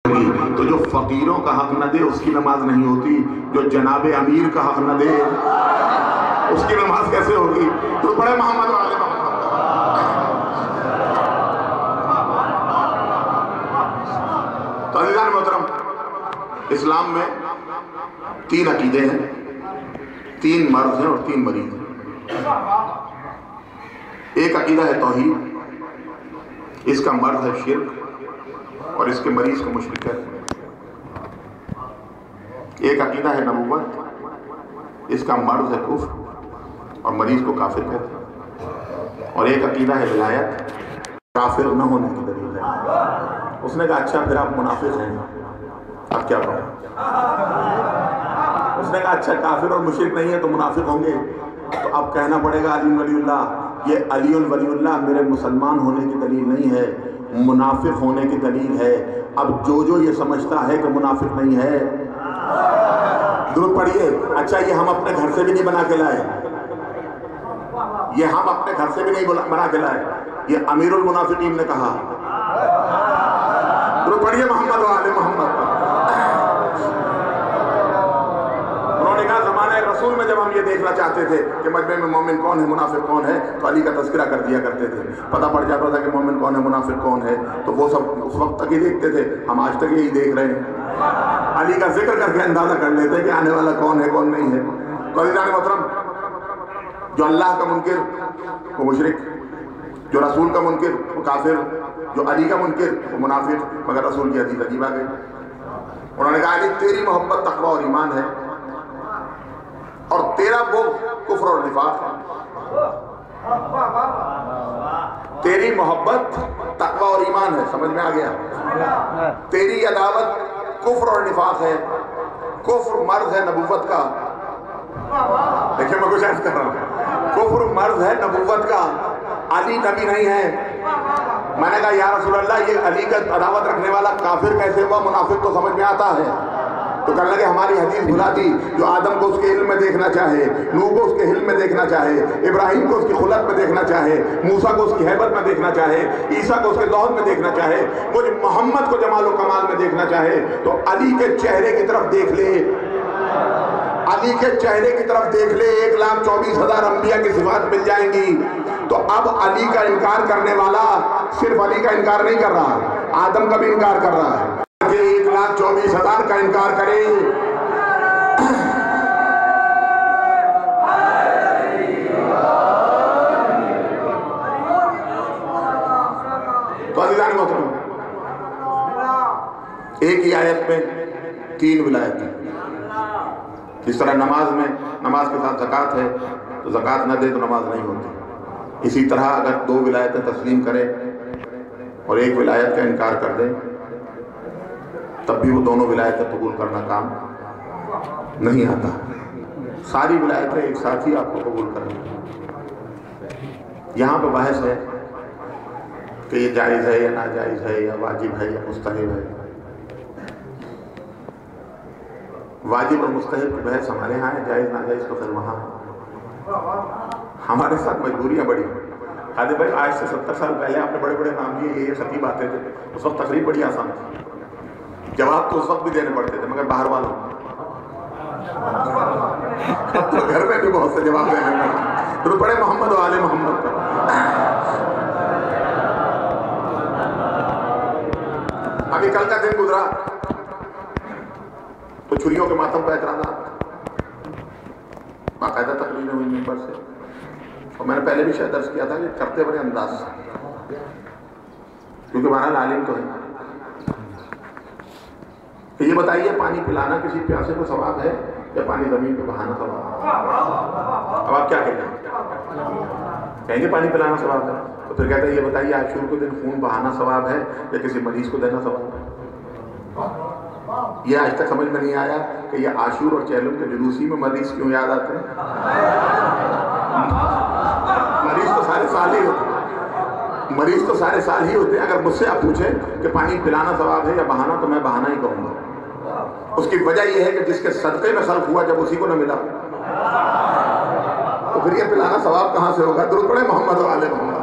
تو جو فقیروں کا حق نہ دے اس کی نماز نہیں ہوتی، جو جناب امیر کا حق نہ دے اس کی نماز کیسے ہوگی؟ تو پڑھے محمد والے تو عزیزان محترم، اسلام میں 3 عقیدے ہیں، 3 مرض ہیں اور 3 مریض ہیں۔ ایک عقیدہ ہے توحید، اس کا مرض ہے شرک اور اس کے مریض کو مشرک ہے۔ ایک عقیدہ ہے نبوت، اس کا مرض ہے کفر اور مریض کو کافر کہتے ہیں۔ اور ایک عقیدہ ہے ولایت، کافر نہ ہونے کی دلیل ہے۔ اس نے کہا اچھا پھر آپ منافق ہیں، اب کیا کریں؟ اس نے کہا اچھا کافر اور مشرک نہیں ہے تو منافق ہوں گے، تو اب کہنا پڑے گا علی ولی اللہ، یہ علی ولی اللہ میرے مسلمان ہونے کی دلیل نہیں ہے، منافق ہونے کی دلیل ہے۔ اب جو یہ سمجھتا ہے کہ منافق نہیں ہے، درود پڑھیے، اچھا یہ ہم اپنے گھر سے بھی نہیں بنا کے لائے، یہ ہم اپنے گھر سے بھی نہیں بنا کے لائے، یہ امیر المنافقین نے کہا۔ درود پڑھیے محمد و آل محمد۔ انہوں نے کہا زمانہ رسول میں جب ہم یہ دیکھنا چاہتے تھے کہ مجمع میں مومن کون ہے منافق کون ہے تو علی کا تذکرہ کر دیا کرتے تھے، پتہ پڑ جاتا تھا کہ مومن کون ہے منافق کون ہے، تو وہ سب اس وقت تک ہی دیکھتے تھے، ہم آج تک یہی دیکھ رہے ہیں۔ علی کا ذکر کر کے اندازہ کر لیتے کہ آنے والا کون ہے کون نہیں ہے۔ تو عزیزان محترم، جو اللہ کا منکر وہ مشرک، جو رسول کا منکر وہ کافر، جو علی کا منکر وہ منافق۔ مگر رسول کی حدیث عجیب آ گئی، انہوں نے کہا علی تیری محبت تقوی اور ایمان ہے اور تیرا بغض کفر اور نفاق ہے۔ تیری محبت تقوی اور ایمان ہے، سمجھ میں آ گیا؟ تیری عداوت کفر اور نفاق ہے۔ کفر مرض ہے نبوت کا، دیکھیں میں کچھ عرض کر رہا ہوں، کفر مرض ہے نبوت کا، علی نبی نہیں ہے۔ میں نے کہا یا رسول اللہ یہ علی کا عداوت رکھنے والا کافر کیسے ہوا؟ منافق تو سمجھ میں آتا ہے۔ تو کہنے لگے ہماری حدیث بھلا دی، جو آدم کو اس کے علم میں دیکھنا چاہے، نوح کو اس کے علم میں دیکھنا چاہے، ابراہیم کو اس کی خلق میں دیکھنا چاہے، موسیٰ کو اس کی ہیبت میں دیکھنا چاہے، عیسیٰ کو اس کے ظہور میں دیکھنا چاہے، مجھ محمد کو جمال و کمال میں دیکھنا چاہے تو علی کے چہرے کی طرف دیکھ لے، علی کے چہرے کی طرف دیکھ لے، 1,24,000 انبیاء کی صفات مل جائیں گی۔ تو اب علی کا انکار کرنے والا صرف علی کا انکار نہیں کر رہا، آدم کا بھی انکار کر رہا ہے کہ 1,24,000 کا انکار کرے۔ تو عزیزان محترم، ایک ہی آیت میں 3 ولایتیں، جس طرح نماز کے ساتھ زکوٰۃ ہے تو زکوٰۃ نہ دے تو نماز نہیں ہوتی، اسی طرح اگر 2 ولایتیں تسلیم کرے اور ایک ولایت کا انکار کر دے تب بھی وہ دونوں ولایتیں قبول کرنا کام نہیں آتا۔ ساری ولایتیں ایک ساتھ ہی آپ کو قبول کرنی۔ یہاں پہ بحث ہے کہ یہ جائز ہے یا ناجائز ہے یا واجب ہے یا مستحب ہے۔ واجب اور مستحب کی بحث ہمارے ہاں ہے، جائز ناجائز تو پھر وہاں ہے۔ ہمارے ساتھ مجبوریاں بڑی ہیں۔ خادم بھائی آج سے 70 سال پہلے آپ نے بڑے بڑے نام لیے، یہ خطیب آتے تھے، اس وقت تقریب بڑی آسان تھی، جواب تو اس وقت بھی دینے پڑتے تھے، مگر باہر والوں اب تو گھر میں بھی بہت سے جواب دینے پڑتے۔ تو پڑھے محمد و آل محمد۔ ابھی کل کا دن گزرا تو چھریوں کے ماتم پہ اعتراضات، باقاعدہ تقریریں ہوئی ممبر سے، اور میں نے پہلے بھی شاید عرض کیا تھا کہ کرتے بڑے انداز سے، کیونکہ بہرحال عالم تو ہے۔ تو یہ بتائیے پانی پلانا کسی پیاسے کو ثواب ہے یا پانی زمین پہ بہانا ثواب ہے؟ اب آپ کیا کہیں گے؟ کہیں گے پانی پلانا ثواب ہے، تو پھر کہتے ہیں یہ بتائیے عاشور کے دن خون بہانا ثواب ہے یا کسی مریض کو دینا ثواب ہے؟ یہ آج تک سمجھ میں نہیں آیا کہ یہ عاشور اور چہلم کے جلوسی میں مریض کیوں یاد آتے ہیں؟ مریض تو سارے سال ہی ہوتے ہیں، مریض تو سارے سال ہی ہوتے ہیں۔ اگر مجھ سے آپ پوچھیں کہ پانی پلانا ثواب ہے یا بہانا تو میں بہانا ہی کہوں گا۔ اس کی وجہ یہ ہے کہ جس کے صدقے میں خلق ہوا جب اسی کو نہ ملا تو پھر یہ پلانا ثواب کہاں سے ہوگا؟ درود پڑھے محمد و آل محمد۔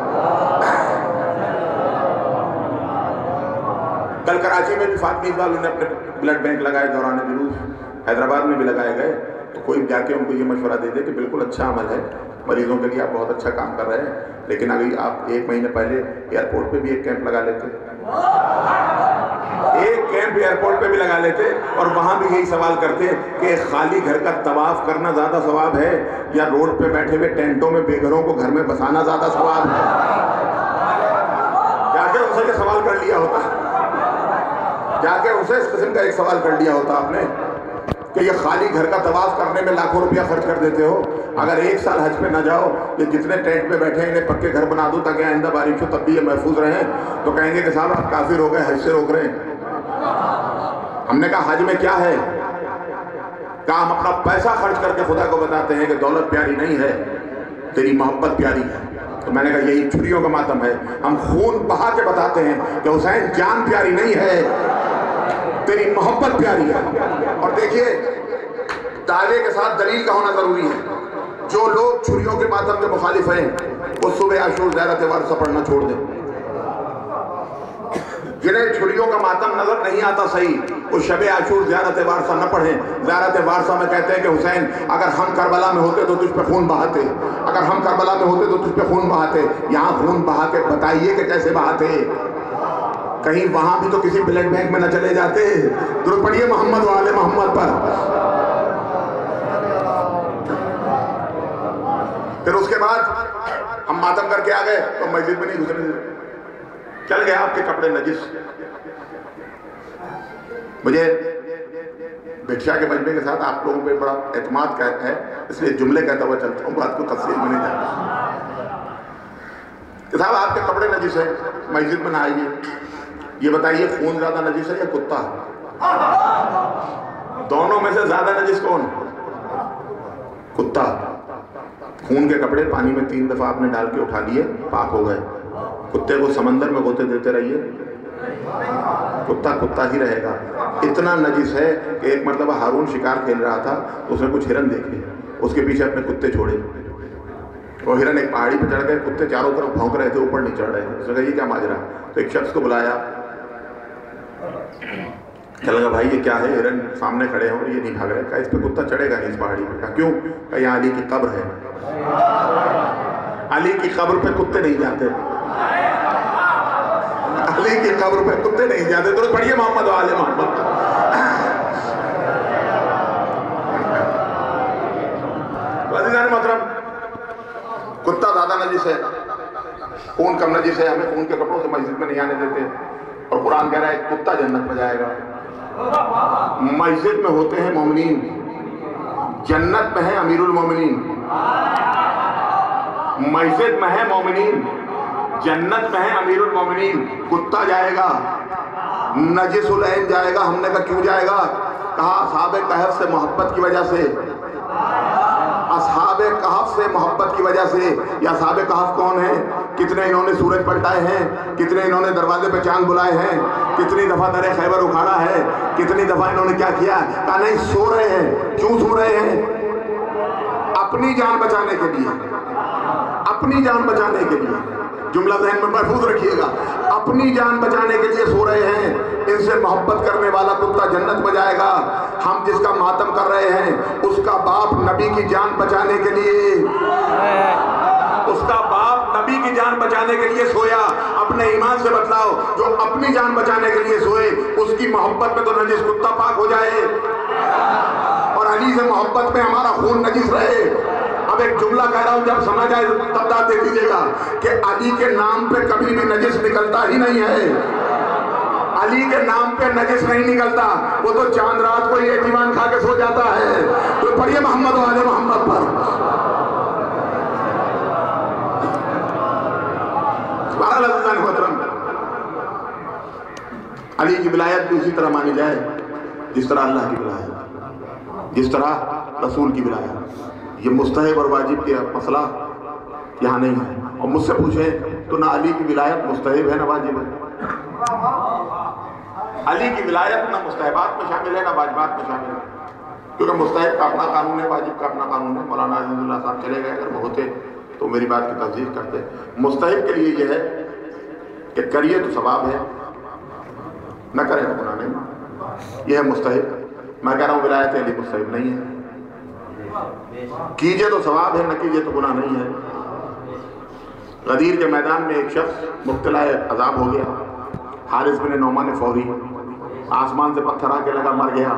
کل کراچی میں بھی فاطمی اقبال نے اپنے بلڈ بینک لگائے دوران جلوس، حیدرآباد میں بھی لگائے گئے، تو کوئی جا کے ان کو یہ مشورہ دے دے کہ بالکل اچھا عمل ہے، مریضوں کے لیے آپ بہت اچھا کام کر رہے ہیں، لیکن اگر آپ 1 مہینے پہلے ایئرپورٹ پہ بھی ایک کیمپ لگا لیتے، ایک کیمپ ایئرپورٹ پہ بھی لگا لیتے اور وہاں بھی یہی سوال کرتے کہ خالی گھر کا طواف کرنا زیادہ ثواب ہے یا روڈ پہ بیٹھے ہوئے ٹینٹوں میں بے گھروں کو گھر میں بسانا زیادہ ثواب ہے؟ جا کے ان سے یہ سوال کر لیا ہوتا، جا کے ان سے اس قسم کا ایک سوال کر لیا ہوتا آپ نے کہ یہ خالی گھر کا طواف کرنے میں لاکھوں روپیہ خرچ کر دیتے ہو، اگر 1 سال حج پہ نہ جاؤ، یہ جتنے ٹینٹ پہ بیٹھے ہیں انہیں پکے گھر بنا دو تاکہ آئندہ بارش ہو تب بھی یہ محفوظ رہیں، تو کہیں گے کہ صاحب آپ کافر ہو گئے، حج سے روک رہے ہیں۔ ہم نے کہا حج میں کیا ہے؟ کہا ہم اپنا پیسہ خرچ کر کے خدا کو بتاتے ہیں کہ دولت پیاری نہیں ہے، تیری محبت پیاری ہے۔ تو میں نے کہا یہی چھریوں کا ماتم ہے، ہم خون بہا کے بتاتے ہیں کہ حسین جان پیاری نہیں ہے، تیری محبت پیاری ہے۔ اور دیکھیے دعوے کے ساتھ دلیل کا ہونا ضروری ہے۔ جو لوگ چھریوں کے ماتم کے مخالف ہیں وہ صبح عاشور زیارت وارثہ پڑھنا چھوڑ دیں، جنہیں چھریوں کا ماتم نظر نہیں آتا صحیح وہ شب عاشور زیارت وارثہ نہ پڑھیں۔ زیارت وارثہ میں کہتے ہیں کہ حسین اگر ہم کربلا میں ہوتے تو تجھ پہ خون بہاتے، اگر ہم کربلا میں ہوتے تو تجھ پہ خون بہاتے، یہاں خون بہا کے بتائیے کہ کیسے بہاتے، کہیں وہاں بھی تو کسی بلڈ بینک میں نہ چلے جاتے۔ درود پڑھیے محمد و آل محمد پر۔ پھر اس کے بعد ہم ماتم کر کے آ گئے تو مسجد میں نہیں گھسنے دیتے، چل گئے آپ کے کپڑے نجس۔ مجھے بھکشا کے مجمع کے ساتھ آپ لوگوں پہ بڑا اعتماد کا ہے، اس لیے جملے کہتا ہوا چلتا ہوں، بات کو تفصیل میں نہیں جاتا کہ صاحب آپ کے کپڑے نجس ہیں، مسجد میں نہ آئیے۔ یہ بتائیے خون زیادہ نجس ہے یا کتا؟ دونوں میں سے زیادہ نجس کون؟ کتا۔ خون کے کپڑے پانی میں 3 دفعہ آپ نے ڈال کے اٹھا لیے، پاک ہو گئے۔ کتے کو سمندر میں غوطے دیتے رہیے، کتا کتا ہی رہے گا۔ اتنا نجس ہے کہ ایک مرتبہ ہارون شکار کھیل رہا تھا تو اس نے کچھ ہرن دیکھ لی، اس کے پیچھے اپنے کتے چھوڑے، وہ ہرن ایک پہاڑی پہ چڑھ گئے، کتے چاروں طرف بھونک رہے تھے، اوپر نہیں چڑھ رہے تھے۔ اس نے کہا یہ کیا ماجرا؟ تو ایک شخص کو بلایا، چل گا بھائی یہ کیا ہے؟ ہرن سامنے کھڑے ہیں اور یہ نہیں بھاگ رہے۔ کہا اس پہ کتا چڑھے گا نہیں اس پہاڑی پہ۔ کہا کیوں؟ کہا یہاں علی کی قبر ہے، علی کی قبر پہ کتے نہیں جاتے، علی کی قبر پہ کتے نہیں جاتے۔ تو پڑھیے محمد و آل محمد۔ عزیزان محترم، کتا زیادہ نجس ہے، خون کم نجس ہے، ہمیں خون کے کپڑوں سے مسجد میں نہیں آنے دیتے، اور قرآن کہہ رہا ہے کتا جنت میں جائے گا۔ مسجد میں ہوتے ہیں مومنین، جنت میں ہے امیر المومنین۔ مسجد میں ہے مومنین، جنت میں ہے امیر المومنین۔ کتا جائے گا، نجس العین جائے گا۔ ہم نے کہا کیوں جائے گا؟ کہا اصحاب کہف سے محبت کی وجہ سے، اصحاب کہف سے محبت کی وجہ سے۔ یا اصحاب کہف کون ہیں؟ کتنے انہوں نے سورج پلٹائے ہیں، کتنے انہوں نے دروازے پہ چاند بلائے ہیں، کتنی دفعہ در خیبر اکھاڑا ہے، کتنی دفعہ انہوں نے کیا کیا؟ کہا نہیں سو رہے ہیں۔ کیوں سو رہے ہیں؟ اپنی جان بچانے کے لیے، اپنی جان بچانے کے لیے۔ جملہ ذہن میں محفوظ رکھیے گا، اپنی جان بچانے کے لیے سو رہے ہیں۔ ان سے محبت کرنے والا کتا جنت میں جائے گا۔ ہم جس کا ماتم کر رہے ہیں اس کا باپ نبی کی جان بچانے کے لیے، اس کا باپ نبی کی جان بچانے کے لیے سویا۔ اپنے ایمان سے بتلاؤ، جو اپنی جان بچانے کے لیے سوئے اس کی محبت میں تو نجس کتا پاک ہو جائے، اور علی سے محبت میں ہمارا خون نجس رہے۔ اب ایک جملہ کہہ رہا ہوں، جب سمجھ آئے تب داد دے دیجیے گا کہ علی کے نام پہ کبھی بھی نجس نکلتا ہی نہیں ہے۔ علی کے نام پہ نجس نہیں نکلتا، وہ تو چاند رات کو یہ دیوان کھا کے سو جاتا ہے۔ تو پڑھیے محمد و آل محمد پر۔ بہرحال عزیزان محترم، علی کی ولایت بھی اسی طرح مانی جائے جس طرح اللہ کی ولایت، جس طرح رسول کی ولایت۔ یہ مستحب اور واجب کے مسئلہ یہاں نہیں ہے۔ اور مجھ سے پوچھیں تو نہ علی کی ولایت مستحب ہے نہ واجب ہے۔ علی کی ولایت نہ مستحبات میں شامل ہے نہ واجبات میں شامل ہے، کیونکہ مستحب کا اپنا قانون ہے، واجب کا اپنا قانون ہے۔ مولانا عزیز اللہ صاحب چلے گئے، اگر وہ ہوتے تو میری بات کی تصدیق کرتے۔ مستحب کے لیے یہ ہے کہ کریے تو ثواب ہے، نہ کرے تو گناہ نہیں. یہ ہے مستحب. میں کہہ رہا ہوں ولایت علی مستحب نہیں ہے. کیجئے تو ثواب ہے، نہ کیجئے تو گناہ نہیں ہے. غدیر کے میدان میں ایک شخص مبتلا عذاب ہو گیا. حارث بن نعمان فوری، آسمان سے پتھر آ کے لگا، مر گیا.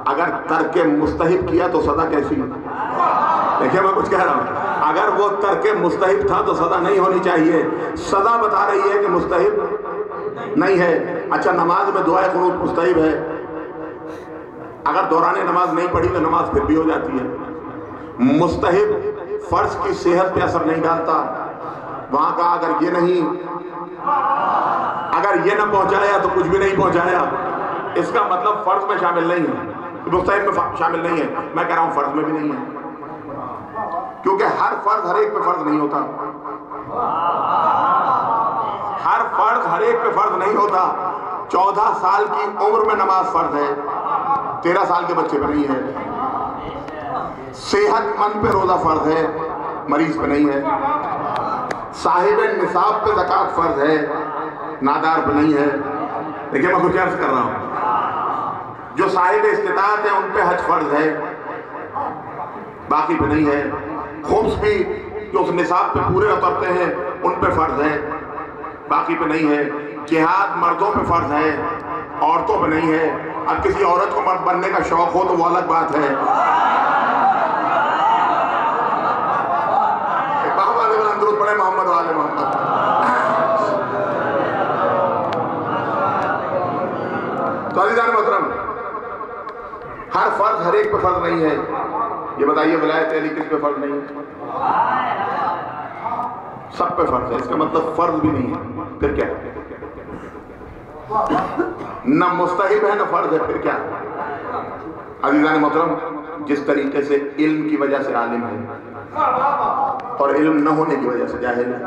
اگر ترک مستحب کیا تو سزا کیسی؟ دیکھیں میں کچھ کہہ رہا ہوں، اگر وہ ترک مستحب تھا تو سزا نہیں ہونی چاہیے. سزا بتا رہی ہے کہ مستحب نہیں ہے. اچھا، نماز میں دعائے قنوت مستحب ہے. اگر دوران نماز نہیں پڑھی تو نماز پھر بھی ہو جاتی ہے. مستحب فرض کی صحت پہ اثر نہیں ڈالتا. وہاں کا اگر یہ نہ پہنچایا تو کچھ بھی نہیں پہنچایا. اس کا مطلب فرض میں شامل نہیں ہے، مستحب میں شامل نہیں ہے. میں کہہ رہا ہوں فرض میں بھی نہیں ہے، کیونکہ ہر فرض ہر ایک پہ فرض نہیں ہوتا. ہر فرض ہر ایک پہ فرض نہیں ہوتا. 14 سال کی عمر میں نماز فرض ہے، 13 سال کے بچے پہ نہیں ہے. صحت مند پہ روزہ فرض ہے، مریض پہ نہیں ہے. صاحب نصاب پہ زکوٰۃ فرض ہے، نادار پہ نہیں ہے. دیکھیں میں کچھ عرض کر رہا ہوں، جو صاحب استطاعت ہے ان پہ حج فرض ہے، باقی پہ نہیں ہے. خمس بھی جو اس نصاب پہ پورے اترتے ہیں ان پہ فرض ہے، باقی پہ نہیں ہے. جہاد مردوں پہ فرض ہے، عورتوں پہ نہیں ہے. اب کسی عورت کو مرد بننے کا شوق ہو تو وہ الگ بات ہے. درود پڑھے محمد و آل محمد. تو عزیزان محترم، ہر فرض ہر ایک پہ فرض نہیں ہے. یہ بتائیے ولایت علی کس پہ فرض نہیں ہے؟ سب پہ فرض ہے. اس کا مطلب فرض بھی نہیں ہے، پھر کیا ہے؟ نہ مستحب ہے نہ فرض ہے، پھر کیا؟ عزیزان محترم، جس طریقے سے علم کی وجہ سے عالم ہے اور علم نہ ہونے کی وجہ سے جاہل ہے،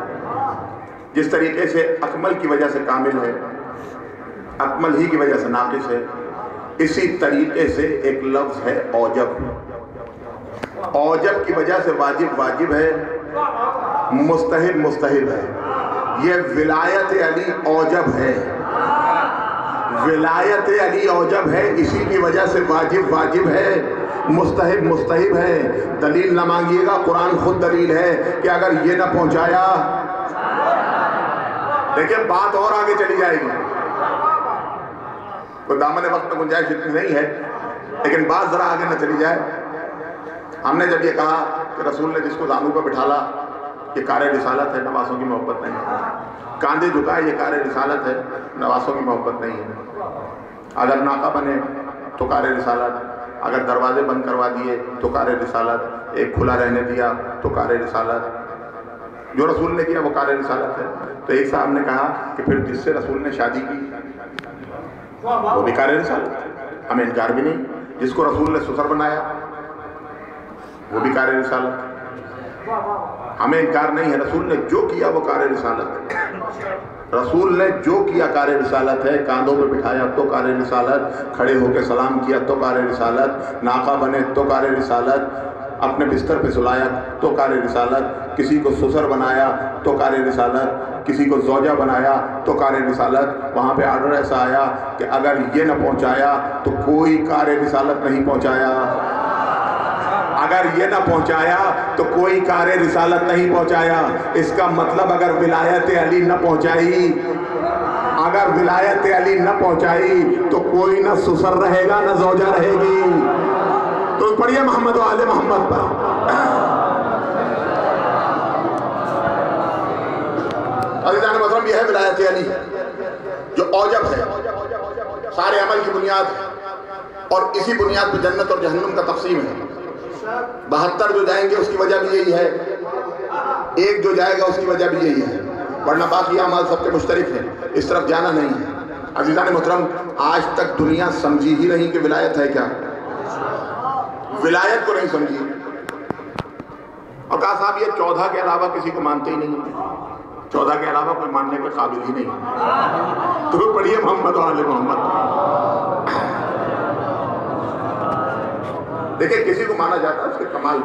جس طریقے سے اکمل کی وجہ سے کامل ہے، اکمل ہی کی وجہ سے ناقص ہے، اسی طریقے سے ایک لفظ ہے اوجب. اوجب کی وجہ سے واجب واجب ہے، مستحب مستحب ہے. یہ ولایت علی اوجب ہے. ولایت علی اوجب ہے، اسی کی وجہ سے واجب واجب ہے، مستحب مستحب ہے. دلیل نہ مانگیے گا، قرآن خود دلیل ہے کہ اگر یہ نہ پہنچایا، دیکھیں بات اور آگے چلی جائے گی. کوئی دامن وقت میں گنجائش اتنی نہیں ہے، لیکن بات ذرا آگے نہ چلی جائے. ہم نے جب یہ کہا کہ رسول نے جس کو زانو پہ بٹھالا یہ کار رسالت ہے، نواسوں کی محبت نہیں ہے. کاندھے جھکائے یہ کار رسالت ہے، نواسوں کی محبت نہیں ہے. اگر ناکہ بنے تو کار رسالت، اگر دروازے بند کروا دیے تو کار رسالت، ایک کھلا رہنے دیا تو کار رسالت. جو رسول نے کیا وہ کار رسالت ہے. تو ایک صاحب نے کہا کہ پھر جس سے رسول نے شادی کی وہ بھی کار رسالت، ہمیں انکار بھی نہیں. جس کو رسول نے سسر بنایا وہ بھی کار رسالت، ہمیں انکار نہیں ہے. رسول نے جو کیا وہ کار رسالت ہے. رسول نے جو کیا کار رسالت ہے. کاندھوں پہ بٹھایا تو کار رسالت، کھڑے ہو کے سلام کیا تو کار رسالت، ناقہ بنے تو کار رسالت، اپنے بستر پہ سلایا تو کار رسالت، کسی کو سسر بنایا تو کار رسالت، کسی کو زوجہ بنایا تو کار رسالت. وہاں پہ آرڈر ایسا آیا کہ اگر یہ نہ پہنچایا تو کوئی کار رسالت نہیں پہنچایا. اگر یہ نہ پہنچایا تو کوئی کار رسالت نہیں پہنچایا. اس کا مطلب اگر ولایت علی نہ پہنچائی، اگر ولایت علی نہ پہنچائی تو کوئی نہ سسر رہے گا نہ زوجہ رہے گی. تو پڑھیے محمد و آل محمد پر. عزیزان محترم، یہ ہے ولایت علی جو اوجب ہے، سارے عمل کی بنیاد ہے، اور اسی بنیاد پہ جنت اور جہنم کا تقسیم ہے. 72 جو جائیں گے اس کی وجہ بھی یہی ہے، ایک جو جائے گا اس کی وجہ بھی یہی ہے، ورنہ باقی اعمال سب کے مشترک ہیں، اس طرف جانا نہیں ہے. عزیزان محترم، آج تک دنیا سمجھی ہی نہیں کہ ولایت ہے کیا، ولایت کو نہیں سمجھی، اور کہا صاحب یہ 14 کے علاوہ کسی کو مانتے ہی نہیں، 14 کے علاوہ کوئی ماننے کے قابل ہی نہیں. تو پڑھیے محمد و آل محمد. دیکھیں کسی کو مانا جاتا ہے اس کے کمال.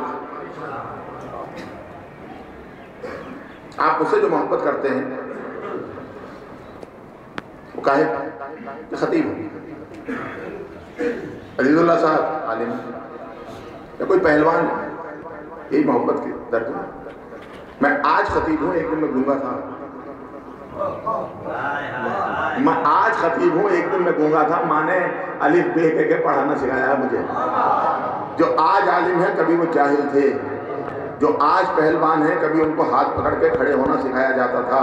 آپ مجھ سے جو محبت کرتے ہیں وہ کاہے کہ خطیب ہوں، عزیز اللہ صاحب عالم یا کوئی پہلوان، یہی محبت کی درجہ. میں آج خطیب ہوں، ایک دن میں گونگا تھا. میں آج خطیب ہوں، ایک دن میں گونگا تھا. ماں نے الف بے کہہ کے پڑھانا سکھایا مجھے. جو آج عالم ہے کبھی وہ جاہل تھے، جو آج پہلوان ہیں کبھی ان کو ہاتھ پکڑ کے کھڑے ہونا سکھایا جاتا تھا.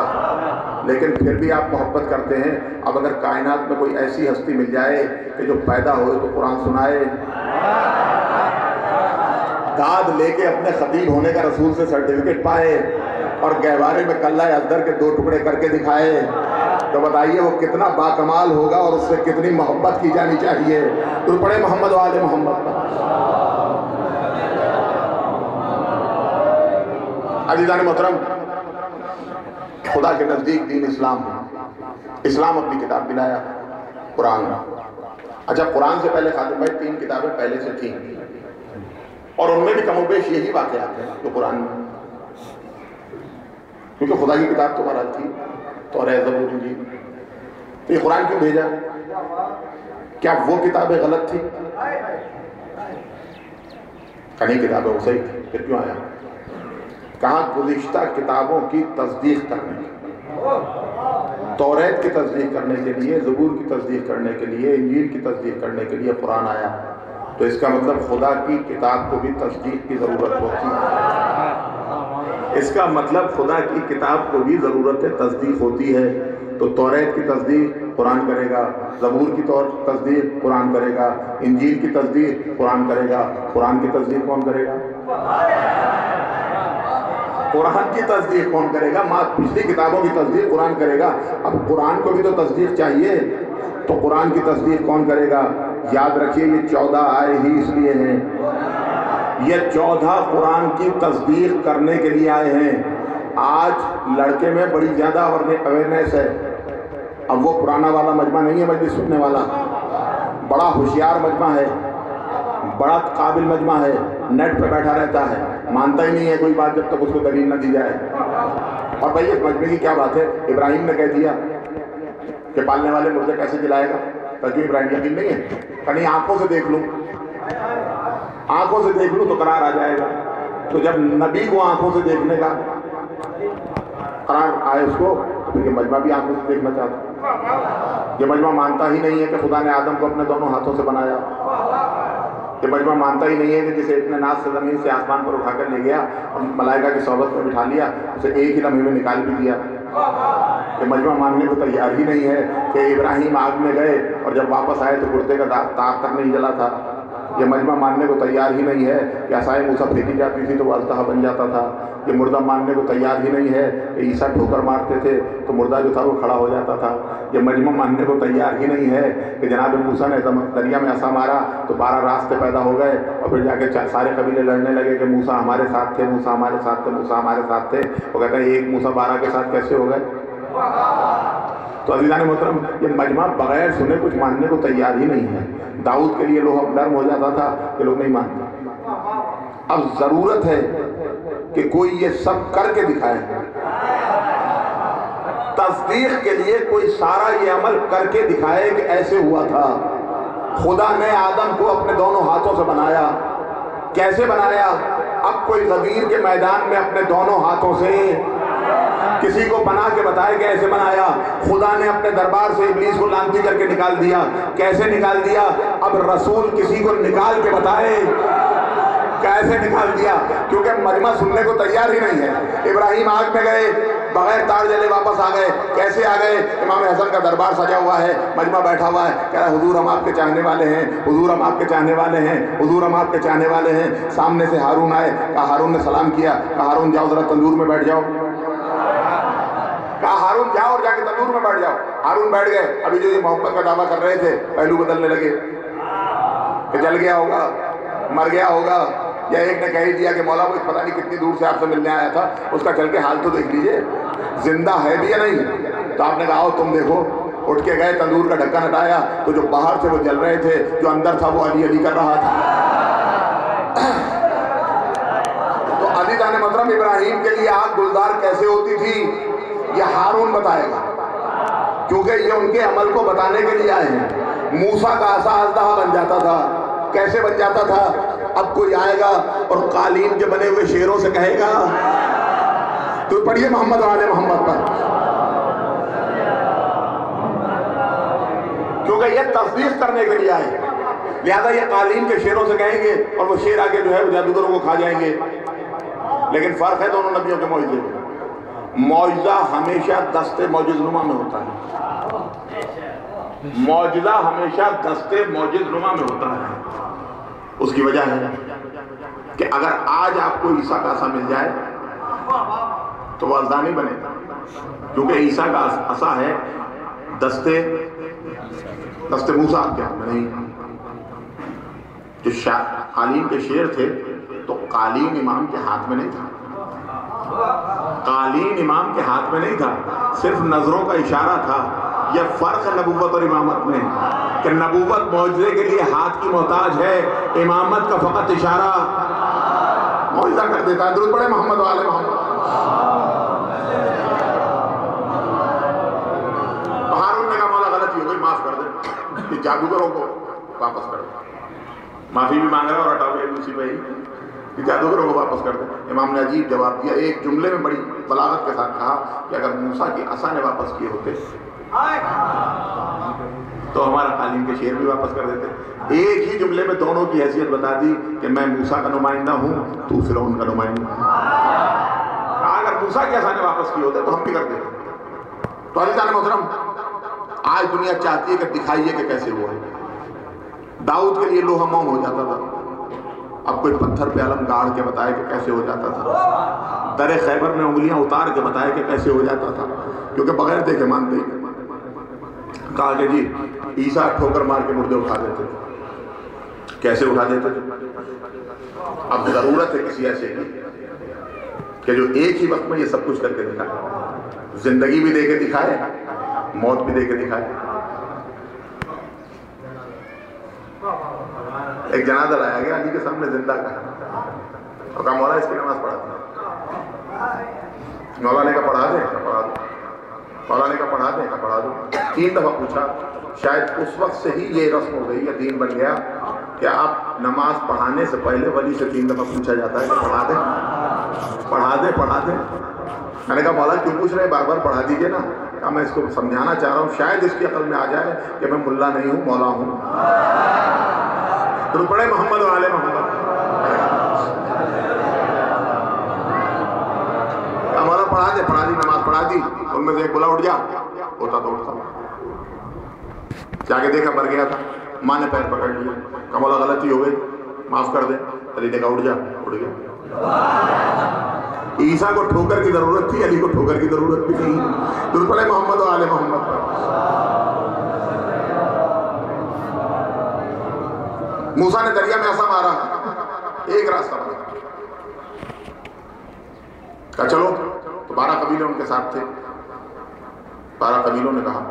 لیکن پھر بھی آپ محبت کرتے ہیں. اب اگر کائنات میں کوئی ایسی ہستی مل جائے کہ جو پیدا ہوئے تو قرآن سنائے، داد لے کے اپنے خطیب ہونے کا رسول سے سرٹیفکیٹ پائے اور گہوارے میں کلہ ازدر کے 2 ٹکڑے کر کے دکھائے، تو بتائیے وہ کتنا باکمال ہوگا اور اس سے کتنی محبت کی جانی چاہیے. تو پڑھے محمد و آل محمد. عزیزان محترم، خدا کے نزدیک دین اسلام ہے. اسلام اپنی کتاب بھی لایا، قرآن. اچھا، قرآن سے پہلے خادم بھائی 3 کتابیں پہلے سے تھیں اور ان میں بھی کم و بیش یہی واقعات ہیں جو قرآن میں، کیونکہ خدا کی کتاب تو مراد تھی توریت زبور انجیل. تو یہ قرآن کیوں بھیجا؟ کیا وہ کتابیں غلط تھی؟ کنی کتابیں وہ صحیح تھی، پھر کیوں آیا؟ کہاں گزشتہ کتابوں کی تصدیق کرنے کے، توریت کی تصدیق کرنے کے لیے، زبور کی تصدیق کرنے کے لیے، انجیل کی تصدیق کرنے کے لیے قرآن آیا. تو اس کا مطلب خدا کی کتاب کو بھی تصدیق کی ضرورت ہوتی ہے. اس کا مطلب خدا کی کتاب کو بھی ضرورت تصدیق ہوتی ہے. تو توریت کی تصدیق قرآن کرے گا، زبور کی تصدیق قرآن کرے گا، انجیل کی تصدیق قرآن کرے گا. قرآن کی تصدیق کون کرے گا؟ قرآن کی تصدیق کون کرے گا؟ پچھلی کتابوں کی تصدیق قرآن کرے گا. اب قرآن کو بھی تو تصدیق چاہیے، تو قرآن کی تصدیق کون کرے گا؟ یاد رکھیے یہ 14 آئے ہی اس لیے ہیں، یہ 14 قرآن کی تصدیق کرنے کے لیے آئے ہیں. آج لڑکے میں بڑی زیادہ اویئرنیس ہے. اب وہ پرانا والا مجمع نہیں ہے مجلس سننے والا، بڑا ہوشیار مجمع ہے، بڑا قابل مجمع ہے. نیٹ پہ بیٹھا رہتا ہے، مانتا ہی نہیں ہے کوئی بات جب تک اس کو دلیل نہ دی جائے. اور بھائی اس مجمع کی کیا بات ہے؟ ابراہیم نے کہہ دیا کہ پالنے والے مردے کیسے جلائے گا؟ تجھے ابراہیم یقین نہیں ہے؟ کہیں آنکھوں سے دیکھ لوں، آنکھوں سے دیکھ لوں تو قرار آ جائے گا. تو جب نبی کو آنکھوں سے دیکھنے کا قرار آئے اس کو، تو پھر یہ مجمع بھی آنکھوں سے دیکھنا چاہتا. یہ مجمع مانتا ہی نہیں ہے کہ خدا نے آدم کو اپنے دونوں ہاتھوں سے بنایا. یہ مجمع مانتا ہی نہیں ہے کہ جسے اتنے ناز سے زمین سے آسمان پر اٹھا کر لے گیا اور ملائکہ کی صحبت میں بٹھا لیا، اسے ایک ہی لمحے میں نکال بھی دیا. یہ مجمع ماننے کو تیار ہی نہیں ہے کہ ابراہیم آگ میں گئے اور جب واپس آئے تو کرتے کا تار تک نہیں جلا تھا. یہ مجمع ماننے کو تیار ہی نہیں ہے کہ عصائے موسیٰ پھینکی جاتی تھی تو وہ التحا بن جاتا تھا. یہ مردہ ماننے کو تیار ہی نہیں ہے کہ عیسیٰ ٹھوکر مارتے تھے تو مردہ جو تھا وہ کھڑا ہو جاتا تھا. یہ مجمع ماننے کو تیار ہی نہیں ہے کہ جناب موسیٰ نے دریا میں عصا مارا تو 12 راستے پیدا ہو گئے اور پھر جا کے سارے قبیلے لڑنے لگے کہ موسیٰ ہمارے ساتھ تھے، موسیٰ ہمارے ساتھ تھے، موسیٰ ہمارے ساتھ تھے. وہ کہتا ہے ایک موسیٰ 12 کے ساتھ کیسے ہو گئے؟ تو عزیزان محترم، یہ مجمع بغیر سنے کچھ ماننے کو تیار ہی نہیں ہے. داؤد کے لیے لوگ نرم ہو جاتا تھا کہ لوگ نہیں مانتے. اب ضرورت ہے کہ کوئی یہ سب کر کے دکھائے. تصدیق کے لیے کوئی سارا یہ عمل کر کے دکھائے کہ ایسے ہوا تھا. خدا نے آدم کو اپنے دونوں ہاتھوں سے بنایا. کیسے بنایا؟ اب کوئی غدیر کے میدان میں اپنے دونوں ہاتھوں سے کسی کو بنا کے بتائے کہ ایسے بنایا. خدا نے اپنے دربار سے ابلیس کو لانتی کر کے نکال دیا. کیسے نکال دیا؟ اب رسول کسی کو نکال کے بتائے کیسے نکال دیا، کیونکہ مجمع سننے کو تیار ہی نہیں ہے. ابراہیم آگ میں گئے، بغیر تار جلے واپس آ گئے. کیسے آ گئے؟ امام حسن کا دربار سجا ہوا ہے، مجمع بیٹھا ہوا ہے، کہہ رہا ہے حضور ہم آپ کے چاہنے والے ہیں، حضور ہم آپ کے چاہنے والے ہیں، حضور ہم آپ کے چاہنے والے ہیں. سامنے سے ہارون آئے، کہا ہارون نے سلام کیا، کہا ہارون جاؤ ذرا تندور میں بیٹھ جاؤ. کہا ہارون جاؤ اور جا کے تندور میں بیٹھ جاؤ. ہارون بیٹھ گئے. ابھی جو یہ محبت کا دعویٰ کر رہے تھے پہلو بدلنے لگے کہ جل گیا ہوگا، مر گیا ہوگا. یا ایک نے کہہ دیا کہ مولا وہ پتہ نہیں کتنی دور سے آپ سے ملنے آیا تھا، اس کا چل کے حال تو دیکھ لیجئے، زندہ ہے بھی یا نہیں. تو آپ نے کہا تم دیکھو. اٹھ کے گئے، تندور کا ڈھکن ہٹایا تو جو باہر سے وہ جل رہے تھے، جو اندر تھا وہ علی علی کر رہا تھا. تو عزیزان محترم، ابراہیم کے لیے آگ گلزار کیسے ہوتی تھی یہ ہارون بتائے گا، کیونکہ یہ ان کے عمل کو بتانے کے لیے آئے ہیں۔ موسیٰ کا عصا اژدہا بن جاتا تھا، کیسے بن جاتا تھا؟ اب کوئی آئے گا اور قالین کے بنے ہوئے شیروں سے کہے گا، تو پڑھیے محمد و آل محمد پر، کیونکہ یہ تصدیق کرنے کے لیے آئے، لہذا یہ قالین کے شیروں سے کہیں گے اور وہ شیر آگے جو ہے جادوگروں کو کھا جائیں گے۔ لیکن فرق ہے دونوں نبیوں کے معجزے میں۔ معجزہ ہمیشہ دست معجز نما میں ہوتا ہے، معجزہ ہمیشہ دست معجز نما میں ہوتا ہے۔ اس کی وجہ ہے کہ اگر آج آپ کو عیسیٰ کا عصا مل جائے تو وہ ازدہ نہیں بنے، کیونکہ عیسیٰ کا عصا ہے دست موسیٰ کے ہاتھ میں نہیں۔ جو قالین کے شیر تھے تو قالین امام کے ہاتھ میں نہیں تھا، قالین امام کے ہاتھ میں نہیں تھا، صرف نظروں کا اشارہ تھا۔ یہ فرق ہے نبوت اور امامت میں، کہ نبوت معجزے کے لیے ہاتھ کی محتاج ہے، امامت کا فقط اشارہ معجزہ کر دیتا ہے۔ درود پڑھے محمد و آل محمد۔ ہارون نے کہا مولا غلطی ہو گئی، معاف کر دے، کہ جادوگروں کو واپس کر دے۔ معافی بھی مانگ رہا اور ہٹا گئے اسی پہ ہی کہ جادوگروں کو واپس کر دے۔ امام نے عجیب جواب دیا، ایک جملے میں بڑی بلاغت کے ساتھ کہا کہ اگر موسیٰ کی عصا نے واپس کیے ہوتے تو ہمارا قالین کے شیر بھی واپس کر دیتے۔ ایک ہی جملے میں دونوں کی حیثیت بتا دی کہ میں موسیٰ کا نمائندہ ہوں، تو فرعون کا نمائندہ۔ اگر موسیٰ کی عصا نے واپس کیے ہوتے تو ہم بھی کر دیتے۔ تو عزیزان محترم، آج دنیا چاہتی ہے کہ دکھائیے کہ کیسے ہوا ہے۔ داؤد کے لیے لوہا موم ہو جاتا تھا، اب کوئی پتھر پہ علم گاڑ کے بتائے کہ کیسے ہو جاتا تھا، در خیبر میں انگلیاں اتار کے بتائے کہ کیسے ہو جاتا تھا، کیونکہ بغیر دیکھے مانتے ہی۔ کہا کہ جی عیسیٰ ٹھوکر مار کے مردے اٹھا دیتے تھے۔ کیسے اٹھا دیتے تھے؟ اب ضرورت ہے کسی ایسے کی کہ جو ایک ہی وقت میں یہ سب کچھ کر کے دکھائے، زندگی بھی دے کے دکھائے، موت بھی دے کے دکھائے۔ ایک جنازہ لایا گیا علی کے سامنے زندہ کا، اور کہا مولا اس کی نماز پڑھا دیں۔ مولا نے کہا پڑھا دیں، پڑھا دو۔ مولا نے کہا پڑھا دیں، پڑھا دو۔ 3 دفعہ پوچھا، شاید اس وقت سے ہی یہ رسم ہو گئی، یہ دین بن گیا کہ آپ نماز پڑھانے سے پہلے ولی سے 3 دفعہ پوچھا جاتا ہے کہ پڑھا دیں، پڑھا دیں، پڑھا دیں۔ میں نے کہا مولا کیوں پوچھ رہے ہیں، بار بار پڑھا دیجئے نا۔ کہا میں اس کو سمجھانا چاہ رہا ہوں، شاید اس کی عقل میں آ جائے کہ میں ملا نہیں ہوں، مولا ہوں۔ تو پڑھے محمد و آل محمد۔ ہمارا پڑھا دی، نماز پڑھا دی، ان میں سے ایک بولا اٹھ جا، ہوتا تو اٹھتا، جا کے دیکھا مر گیا تھا۔ ماں نے پیر پکڑ لیا، کہا مولا غلطی ہو گئی، معاف کر دے۔ علی نے کہا اٹھ جا، اٹھ گیا۔ عیسیٰ کو ٹھوکر کی ضرورت تھی، علی کو ٹھوکر کی ضرورت بھی نہیں۔ درود پڑھے محمد و آل محمد پر۔ موسیٰ نے دریا میں عصا مارا، ایک راستہ بنا، کہا چلو۔ تو 12 قبیلے ان کے ساتھ تھے۔ 12 قبیلوں نے کہا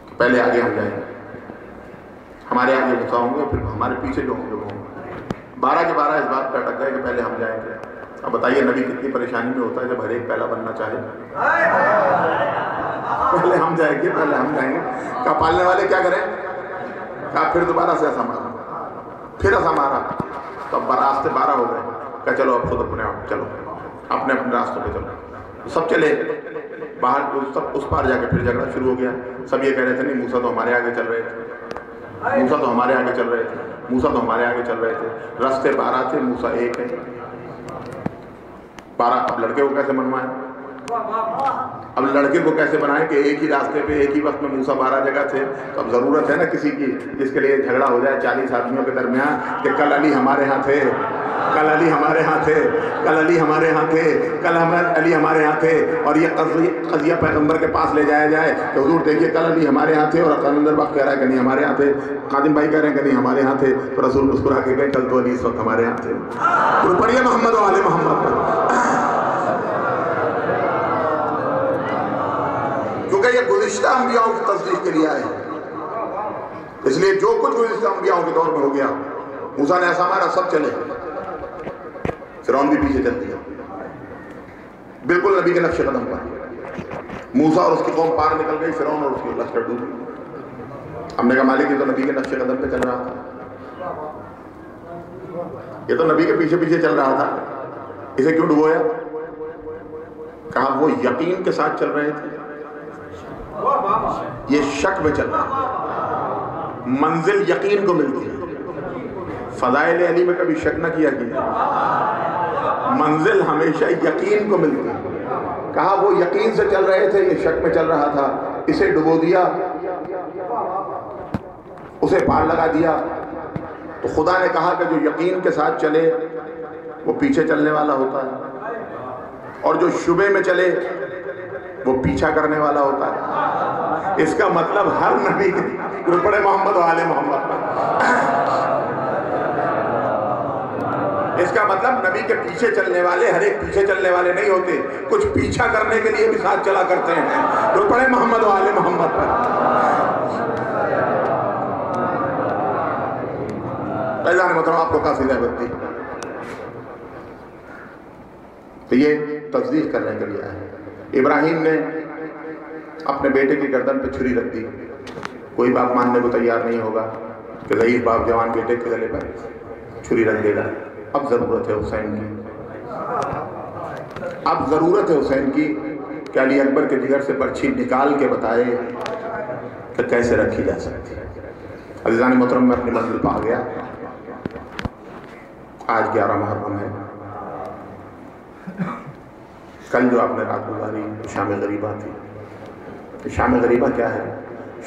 کہ پہلے آگے ہم جائیں گے، ہمارے آگے موسیٰ ہوں گے، پھر ہمارے پیچھے جو ہوں گے وہ ہوں گے۔ 12 کے 12 اس بات پہ اٹک گئے کہ پہلے ہم جائیں گے۔ اب بتائیے نبی کتنی پریشانی میں ہوتا ہے جب ہر ایک پہلا بننا چاہے۔ پہلے ہم جائیں گے، پہلے ہم جائیں گے۔ کہا پالنے والے کیا کریں؟ کہا پھر دوبارہ سے عصا مارا، پھر عصا مارا، تو اب راستے 12 ہو گئے۔ کہا چلو اب خود اپنے آپ چلو، اپنے اپنے راستوں پہ چلو۔ سب چلے باہر، سب اس پار جا کے پھر جھگڑا شروع ہو گیا۔ سب یہ کہہ رہے تھے نہیں موسیٰ تو ہمارے آگے چل رہے تھے، موسیٰ تو ہمارے آگے چل رہے تھے، موسیٰ تو ہمارے آگے چل رہے تھے۔ راستے 12 تھے، موسیٰ ایک ہے۔ 12 اب لڑکے کو کیسے منوائیں؟ اب لڑکے کو کیسے بنائیں کہ ایک ہی راستے پہ ایک ہی وقت میں موسیٰ 12 جگہ تھے؟ تو اب ضرورت ہے نا کسی کی جس کے لیے جھگڑا ہو جائے 40 آدمیوں کے درمیان کہ کل علی ہمارے ہاں تھے، کل علی ہمارے ہاں تھے، کل علی ہمارے ہاں تھے، کل علی ہمارے ہاں تھے، اور یہ قضیہ پیغمبر کے پاس لے جایا جائے کہ حضور دیکھیے کل علی ہمارے ہاں تھے، اور قلندر بخش کہہ رہا ہے کہ نہیں ہمارے ہاں تھے، خادم بھائی کہہ رہے ہیں کہ نہیں ہمارے ہاں تھے، تو رسول مسکرا کے کہیں کل تو علی اس وقت ہمارے ہاں تھے۔ تو پڑھیے محمد و آل محمد پر، کیونکہ یہ گزشتہ انبیاء کی تصدیق کے لیے آئے، اس لیے جو کچھ گزشتہ انبیاء کے دور میں ہو گیا، موسیٰ نے ایسا مارا سب چلے، فرعون بھی پیچھے چل دیا، بالکل نبی کے نقش قدم پر۔ موسیٰ اور اس کی قوم پار نکل گئی، فرعون اور اس کی لشکر ڈوبی۔ ہم نے کہا مالک یہ تو نبی کے نقش قدم پہ چل رہا تھا، یہ تو نبی کے پیچھے پیچھے چل رہا تھا، اسے کیوں ڈبویا؟ کہا وہ یقین کے ساتھ چل رہے تھے، یہ شک میں چل رہا ہے۔ منزل یقین کو ملتی ہے، فضائل علی میں کبھی شک نہ کیا گیا، منزل ہمیشہ یقین کو ملتی ہے۔ کہا وہ یقین سے چل رہے تھے، یہ شک میں چل رہا تھا، اسے ڈبو دیا، اسے پار لگا دیا۔ تو خدا نے کہا کہ جو یقین کے ساتھ چلے وہ پیچھے چلنے والا ہوتا ہے، اور جو شبے میں چلے وہ پیچھا کرنے والا ہوتا ہے۔ اس کا مطلب ہر نبی پڑھے محمد و آل محمد، اس کا مطلب نبی کے پیچھے چلنے والے ہر ایک پیچھے چلنے والے نہیں ہوتے، کچھ پیچھا کرنے کے لیے بھی ساتھ چلا کرتے ہیں۔ تو پڑھے محمد و آل محمد پر۔ فیضان محترم آپ کو کافی نعمت دی، تو یہ تصدیق کرنے کے لیے آئے۔ ابراہیم نے اپنے بیٹے کی گردن پہ چھری رکھ دی، کوئی باپ ماننے کو تیار نہیں ہوگا کہ ضعیف باپ جوان بیٹے کے گلے پر چھری رکھ دے گا۔ اب ضرورت ہے حسین کی، اب ضرورت ہے حسین کی کہ علی اکبر کے جگر سے برچھی نکال کے بتائے کہ کیسے رکھی جا سکتی ہے۔ عزیزان محترم میں اپنی منزل پا گیا۔ آج 11 محرم ہے، کل جو آپ نے رات گزاری شام غریبہ تھی۔ شام غریبہ کیا ہے؟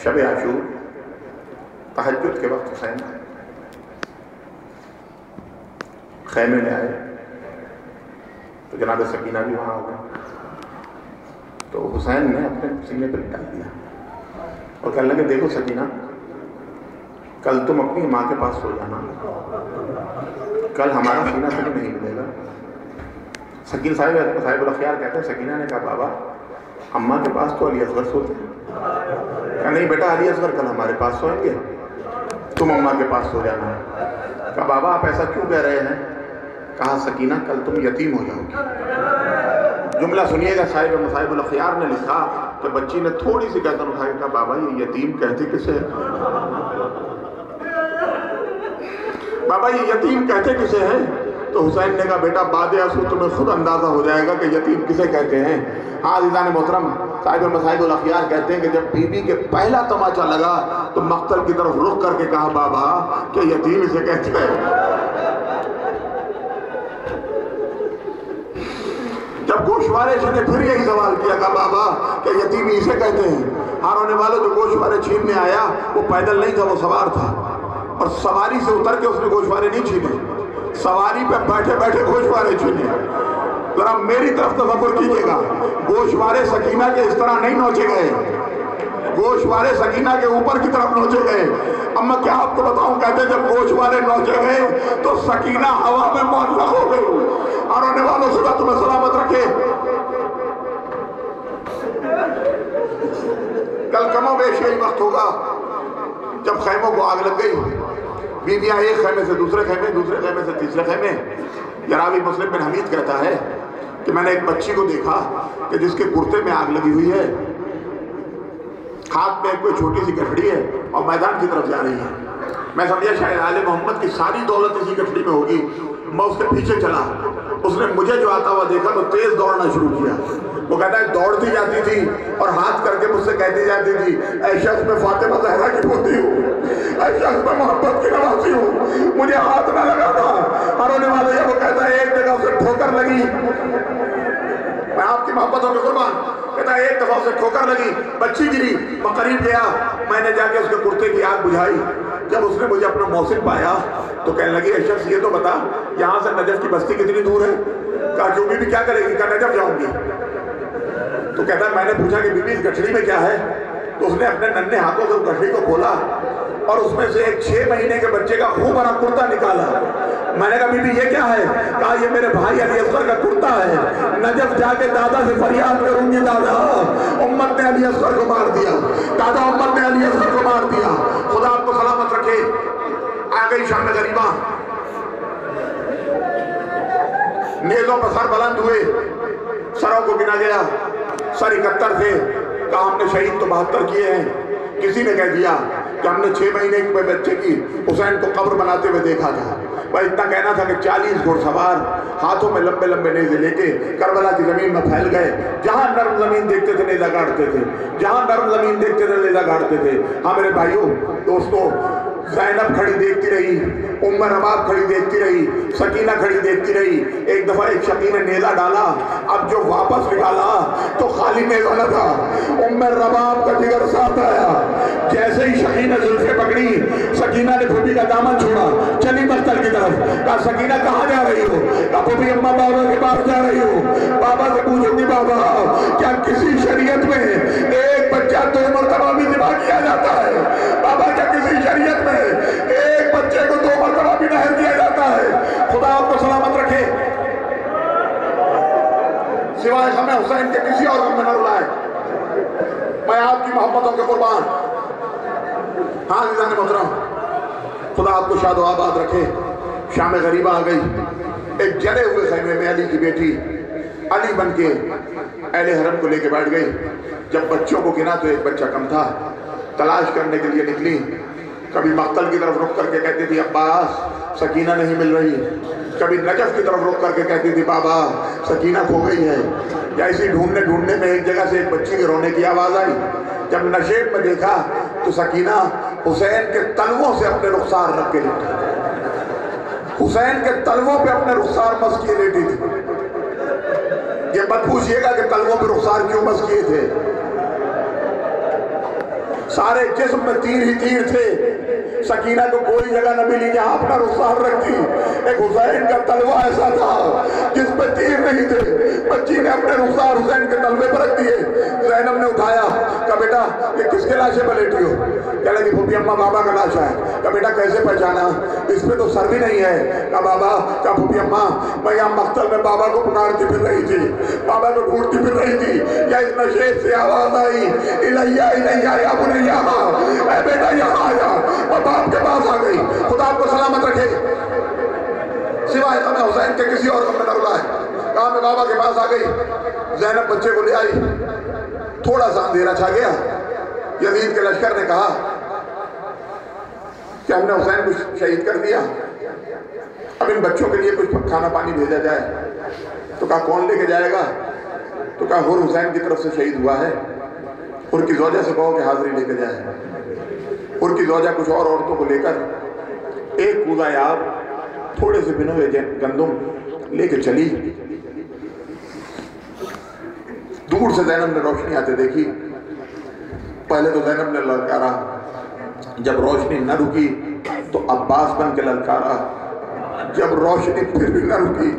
شب عاشور، تہجد کے وقت حسین خیمے میں آئے تو جناب سکینہ بھی وہاں ہو گئے، تو حسین نے اپنے سینے پہ لٹا دیا اور کہنے لگے دیکھو سکینہ، کل تم اپنی ماں کے پاس سو جانا، کل ہمارا سینہ تمہیں نہیں ملے گا۔ سکین صاحب الاخیار کہتے ہیں سکینہ نے کہا بابا اماں کے پاس تو علی اصغر سوتے ہیں۔ کہا نہیں بیٹا علی اصغر کل ہمارے پاس سوئیں گے، تم اماں کے پاس سو جانا۔ کہا بابا آپ ایسا کیوں کہہ رہے ہیں؟ کہا سکینہ کل تم یتیم ہو جاؤ گی۔ جملہ سنیے گا، صاحب الاخیار نے لکھا کہ بچی نے تھوڑی سی گردن اٹھا کے کہا بابا یہ یتیم کہتے کسے ہیں؟ بابا یہ یتیم کہتے کسے ہیں؟ تو حسین نے کہا بیٹا بعد ازو تمہیں خود اندازہ ہو جائے گا کہ یتیم کسے کہتے ہیں۔ ہاں عزیزان محترم، صاحب الاخیار کہتے ہیں کہ جب بی بی کے پہلا تماچا لگا تو مقتل کی طرف رخ کر کے کہا بابا کہ یتیم اسے کہتے ہیں۔ جب گوشوارے نے پھر یہی سوال کیا کہ بابا کہ یتیمی اسے کہتے ہیں۔ ہارونے والوں جو گوشوارے چھیننے آیا وہ پیدل نہیں تھا، وہ سوار تھا، اور سواری سے اتر کے اس نے گوشوارے نہیں چھینے، سواری پہ بیٹھے بیٹھے گوشوارے چھینے۔ ذرا میری طرف تصور کیجئے گا، گوشوارے سکینہ کے اس طرح نہیں نوچے گئے، گوشوارے سکینہ کے اوپر کی طرف نوچے گئے۔ اب میں کیا آپ کو بتاؤں، کہتے ہیں جب گوشوارے نوچے گئے تو سکینہ ہوا میں معلق ہو گئی۔ اور آنے والوں خدا تمہیں سلامت رکھے۔ کل کم و بیش یہی وقت ہوگا جب خیموں کو آگ لگ گئی، بیویاں ایک خیمے سے دوسرے خیمے، دوسرے خیمے سے تیسرے خیمے۔ راوی مسلم بن حمید کہتا ہے کہ میں نے ایک بچی کو دیکھا کہ جس کے کرتے میں آگ لگی ہوئی ہے، ہاتھ میں کوئی چھوٹی سی گٹھڑی ہے اور میدان کی طرف جا رہی ہے۔ میں سمجھا شاید آل محمد کی ساری دولت اسی گٹھڑی میں ہوگی۔ میں اس کے پیچھے چلا، اس نے مجھے جو آتا ہوا دیکھا تو تیز دوڑنا شروع کیا۔ وہ کہتا ہے دوڑتی جاتی تھی اور ہاتھ کر کے مجھ سے کہتی جاتی تھی اے شخص میں فاطمہ زہرا کی پوتی ہوں، اے شخص میں محبت کی نواسی ہوں، مجھے ہاتھ نہ لگانا۔ اور ہونے والے یہ وہ کہتا ہے ایک جگہ اسے ٹھوکر لگی، میں آپ کی محبتوں کے قربان، کہتا ہے ایک دفعہ اسے ٹھوکر لگی، بچی گری، میں قریب گیا، میں نے جا کے اس کے کرتے کی آگ بجھائی۔ جب اس نے مجھے اپنا محسن پایا تو کہنے لگی اے شخص یہ تو بتا یہاں سے نجف کی بستی کتنی دور ہے؟ کہا جو بی بی کیا کرے گی؟ کہا نجف جاؤں گی۔ تو کہتا ہے میں نے پوچھا کہ بی بی اس گٹھڑی میں کیا ہے؟ تو اس نے اپنے ننھے ہاتھوں سے گٹھڑی کو کھولا اور اس میں سے ایک 6 مہینے کے بچے کا خوب بڑا کرتا نکالا۔ میں نے کہا بی بی یہ کیا ہے؟ کہا یہ میرے بھائی علی اصغر کا کرتا ہے، نجف جا کے دادا سے فریاد کروں گی دادا امت نے علی اصغر کو مار دیا، دادا امت نے علی اصغر کو مار دیا۔ خدا آپ کو سلامت رکھے۔ آ گئی شام غریبہ، نیزوں پر سر بلند ہوئے، سروں کو گنا گیا، سر 71 تھے، کہا ہم نے شہید تو 72 کیے ہیں. کسی نے کہہ دیا کہ ہم نے 6 مہینے کے بچے کی حسین کو قبر بناتے ہوئے دیکھا تھا. بس اتنا کہنا تھا کہ 40 گھوڑ سوار ہاتھوں میں لمبے لمبے نیزے لے کے کربلا کی زمین میں پھیل گئے. جہاں نرم زمین دیکھتے تھے نیزہ گاڑتے تھے, جہاں نرم زمین دیکھتے تھے نیزہ گاڑتے تھے. ہاں میرے بھائیوں دوستوں, زینب کھڑی دیکھتی رہی, ام رباب کھڑی دیکھتی رہی, سکینہ کھڑی دیکھتی رہی. ایک دفعہ ایک شقی نے نیزہ ڈالا, اب جو واپس نکالا تو خالی نیزہ نہ تھا, ام رباب کا جگر ساتھ آیا. جیسے ہی شقی نے زلفیں پکڑی, سکینہ نے پھوپھی کا دامن چھوڑا, چلی مقتل کی طرف. کہا سکینہ کہاں جا رہی ہو؟ کہا پھوپھی اماں بابا کے پاس جا رہی ہو. بابا سے پوچھوں گی بابا کیا کسی شریعت میں ایک بچہ 2 مرتبہ بھی ذبح کیا جاتا ہے؟ بابا کیا کسی شریعت میں ایک بچے کو 2 مرتبہ بھی نہر کیا جاتا ہے؟ خدا آپ کو سلامت رکھے. سوائے غم حسین کے کسی اور غم میں نہ رلائے. میں آپ کی محبتوں کے قربان. ہاں عزیزان محترم, خدا آپ کو شاد و آباد رکھے. شام غریبہ آ گئی. ایک جلے ہوئے خیمے میں علی کی بیٹی علی بن کے اہل حرم کو لے کے بیٹھ گئی. جب بچوں کو گنا تو ایک بچہ کم تھا. تلاش کرنے کے لیے نکلی. کبھی مقتل کی طرف رخ کر کے کہتی تھی عباس سکینہ نہیں مل رہی, کبھی نجف کی طرف رخ کر کے کہتی تھی بابا سکینہ کھو گئی ہے. یا اسی ڈھونڈنے میں ایک جگہ سے ایک بچی کے رونے کی آواز آئی. جب نشیب میں دیکھا تو سکینہ حسین کے تلووں سے اپنے رخسار رکھ کے لیٹی, حسین کے تلووں پہ اپنے رخسار مس کیے لیٹی تھی. یہ مت پوچھئے گا کہ تلووں پہ رخسار کیوں مس کیے تھے. سارے جسم میں تیر ہی تیر تھے. سکینہ کو کوئی جگہ نہ ملی جہاں اپنا رخسار رکھتی. ایک حسین کا تلوہ ایسا تھا جس میں تیر نہیں تھے. بچی نے اپنے رخسار حسین کے تلوے پر رکھ دیے. زینب نے اٹھایا, کہا بیٹا یہ کس کے لاشے پر لیٹی ہو؟ کہنے لگی پھوپھی اماں بابا کا لاشا ہے. کہا بیٹا کیسے پہچانا, اس پہ تو سر بھی نہیں ہے. کہا بابا, کہا پھوپھی اماں میں یہاں مقتل میں بابا کو پکارتی پھر رہی تھی, بابا کو ڈھونڈتی پھر رہی تھی. یا اس نشیب سے آواز آئی الیہ الیہ یا بنیہ, اے بیٹا یہاں آیا. اور باپ کے پاس آ گئی. خدا آپ کو سلامت رکھے. سوائے غم حسین کے کسی اور غم میں نہ رلائے. کہا میں بابا کے پاس آ گئی. زینب بچے کو لے آئی. تھوڑا سا اندھیرا چھا گیا. یزید کے لشکر نے کہا کہ ہم نے حسین کو شہید کر دیا, اب ان بچوں کے لیے کچھ کھانا پانی بھیجا جائے. تو کہا کون لے کے جائے گا؟ تو کہا حر حسین کی طرف سے شہید ہوا ہے, حر کی زوجہ سے کہو کہ حاضری لے کے جائے. حر کی زوجہ کچھ اور عورتوں کو لے کر ایک کوزہ آب, تھوڑے سے بھنے ہوئے گندم لے کے چلی. دور سے زینب نے روشنی آتے دیکھی. پہلے تو زینب نے للکارا, جب روشنی نہ رکی تو عباس بن کے للکارا, جب روشنی پھر بھی نہ رکی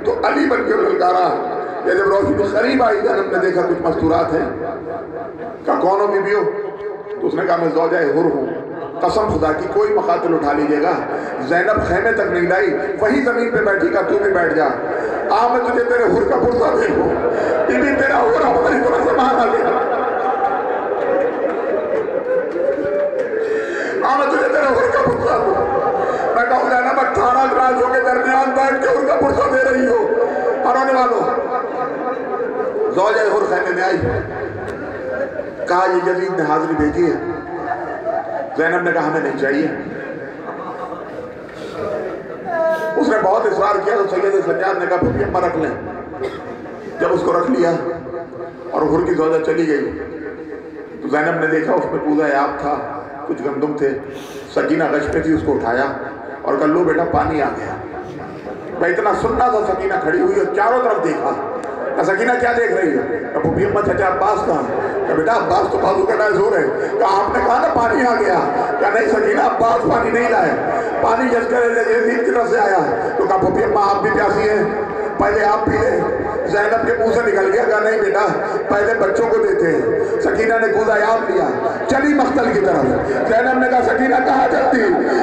تو علی بن کے للکارا. یا جب روشنی قریب آئی زینب نے دیکھا کچھ مستورات ہیں. کہا کون ہو بی بی ہو؟ تو اس نے کہا میں زوجہ حر ہوں. قسم خدا کی کوئی مقاتل اٹھا لیجئے گا. زینب خیمے تک نہیں لائی, وہی زمین پہ بیٹھی. کہا تو بھی بیٹھ جا, میں تجھے تیرے حر کا پرسہ دے دوں. بی بی تیرا حر ہماری طرح سے مانا لیا. میں تجھے تیرے حر کا پرسہ دوں. میں کہوں زینب 18 گرازوں کے درمیان بیٹھ کے حر کا پرسہ دے رہی ہو. آنے والوں زوجہ حر خیمے میں آئی. کہا یہ یزید نے حاضری بھیجی ہے. زینب نے کہا ہمیں نہیں چاہیے. اس نے بہت اصرار کیا تو سید سجاد نے کہا پھوپھی اماں رکھ لیں. جب اس کو رکھ لیا اور حر کی زوجہ چلی گئی تو زینب نے دیکھا اس میں کوزہ آب تھا, کچھ گندم تھے. سکینہ غش پہ تھی, اس کو اٹھایا اور کہا لو بیٹا پانی آ گیا. میں اتنا سننا تھا. سکینہ کھڑی ہوئی اور چاروں طرف دیکھا. سکینہ کیا دیکھ رہی ہے؟ کہا پھوپھی اماں چچا عباس کہاں؟ کہا بیٹا عباس تو بازو کٹائے سو رہے. کہا آپ نے کہا نا پانی آ گیا. کہا نہیں سکینہ عباس پانی نہیں لائے, پانی یزید کی طرف سے آیا ہے. تو کہا پھوپھی اماں آپ بھی پیاسی ہیں, پہلے آپ پی لیں. زینب کے منہ سے نکل گیا. کہا نہیں بیٹا پہلے بچوں کو دیتے ہیں. سکینہ نے کوزہ آب لیا, چلی مقتل کی طرف. زینب نے کہا سکینہ کہاں چلتی؟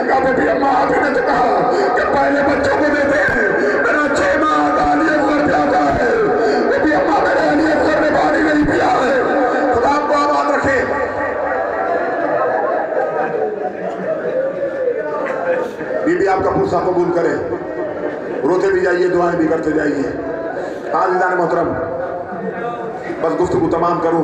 کہا پھوپھی اماں آپ ہی نے تو کہا کہ پہلے بچوں کو دیتے ہیں. میرا 6 ماہ کا علی اکبر پیاسا ہے. پھوپھی اماں میرے علی اکبر نے پانی نہیں پیا ہے. خدا آپ کو آباد رکھے. بی بی آپ کا پرسہ قبول کرے. روتے بھی جائیے, دعائیں بھی کرتے جائیے. عزیزان محترم, بس گفتگو تمام کروں.